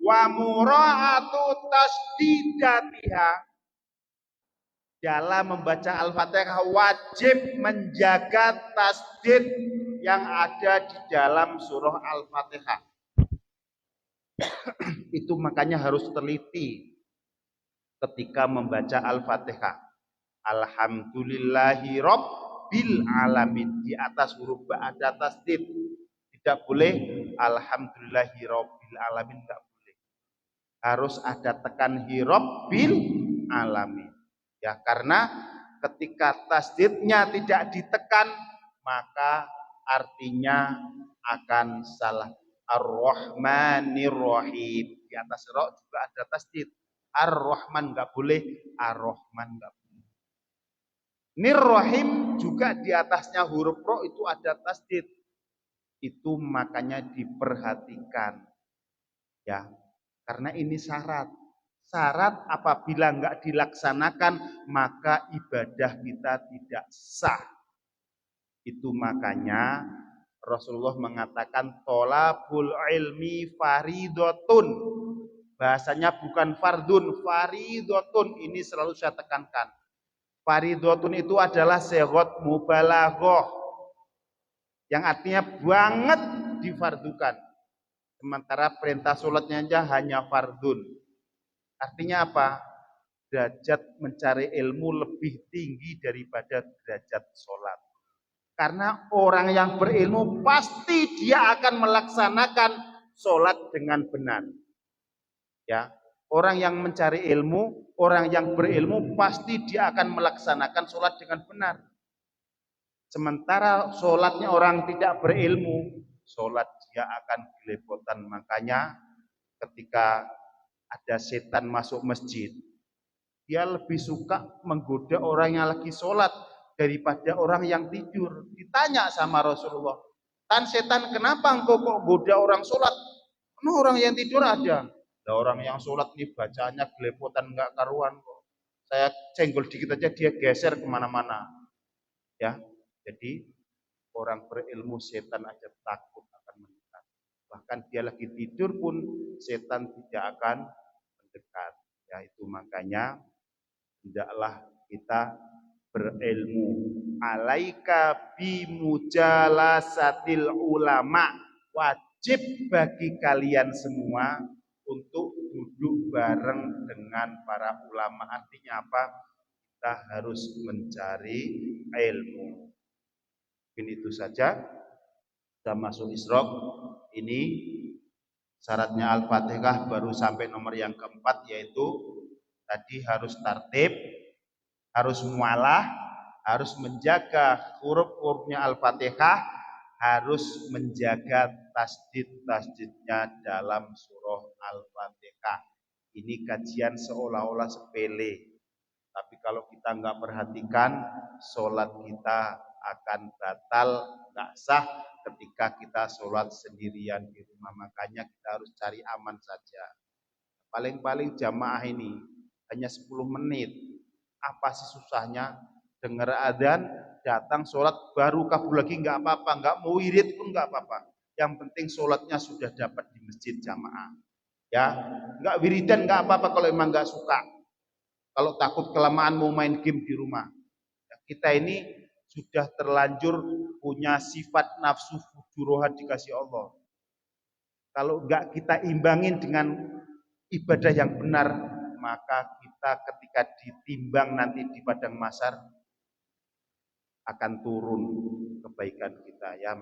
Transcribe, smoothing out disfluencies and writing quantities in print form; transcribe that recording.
wa mura'atu tasdidatiha. Dalam membaca Al-Fatihah wajib menjaga tasdid yang ada di dalam surah Al-Fatihah. Itu makanya harus teliti ketika membaca Al-Fatihah. Alhamdulillahi Rabbil Alamin. Di atas huruf ba ada tasdid. Tidak boleh Alhamdulillahi Rabbil Alamin, tidak boleh. Harus ada tekan Rabbil Alamin. Ya, karena ketika tasdidnya tidak ditekan, maka artinya akan salah. Ar-Rahmanir Rahim. Di atas ra juga ada tasdid. Ar-Rahman enggak boleh, Ar-Rahman enggak boleh. Nir-Rahim juga di atasnya huruf ra itu ada tasdid. Itu makanya diperhatikan. Ya, karena ini syarat. Syarat apabila enggak dilaksanakan, maka ibadah kita tidak sah. Itu makanya Rasulullah mengatakan tolabul ilmi faridotun. Bahasanya bukan fardun, faridotun. Ini selalu saya tekankan. Faridotun itu adalah segot mubalaghah, yang artinya banget difardukan. Sementara perintah sholatnya aja hanya fardun. Artinya apa? Derajat mencari ilmu lebih tinggi daripada derajat sholat. Karena orang yang berilmu pasti dia akan melaksanakan sholat dengan benar. Ya, orang yang mencari ilmu, orang yang berilmu pasti dia akan melaksanakan sholat dengan benar. Sementara sholatnya orang tidak berilmu, sholat dia akan gelepotan. Makanya ketika ada setan masuk masjid, dia lebih suka menggoda orang yang lagi sholat daripada orang yang tidur. Ditanya sama Rasulullah, setan kenapa engkau kok goda orang sholat? Karena orang yang tidur ada. Nah, orang yang sholat nih bacaannya gelepotan nggak karuan kok. Saya cenggol dikit aja dia geser kemana-mana. Ya, jadi orang berilmu setan aja takut akan mendekat. Bahkan dia lagi tidur pun setan tidak akan mendekat. Ya, itu makanya hendaklah kita berilmu. Alaika bimujalasatil ulama. Wajib bagi kalian semua untuk duduk bareng dengan para ulama. Artinya apa? Kita harus mencari ilmu. Mungkin itu saja. Kita masuk Isra. Ini syaratnya Al-Fatihah baru sampai nomor yang keempat, yaitu tadi harus tartib, harus mualah, harus menjaga huruf-hurufnya Al-Fatihah, harus menjaga tasdid-tasdidnya dalam surah Al-Fatihah. Ini kajian seolah-olah sepele, tapi kalau kita nggak perhatikan, sholat kita akan batal, nggak sah ketika kita sholat sendirian di rumah. Makanya kita harus cari aman saja. Paling-paling jamaah ini hanya 10 menit. Apa sih susahnya? Dengar adzan, datang sholat, baru kabur lagi nggak apa-apa, nggak mau wirid pun nggak apa-apa. Yang penting sholatnya sudah dapat di masjid jamaah. Ya, nggak wiridan nggak apa-apa kalau emang nggak suka. Kalau takut kelamaan mau main game di rumah. Ya, kita ini sudah terlanjur punya sifat nafsu fujuroha dikasih Allah. Kalau nggak kita imbangin dengan ibadah yang benar, maka kita ketika ditimbang nanti di padang mahsyar akan turun kebaikan kita ya.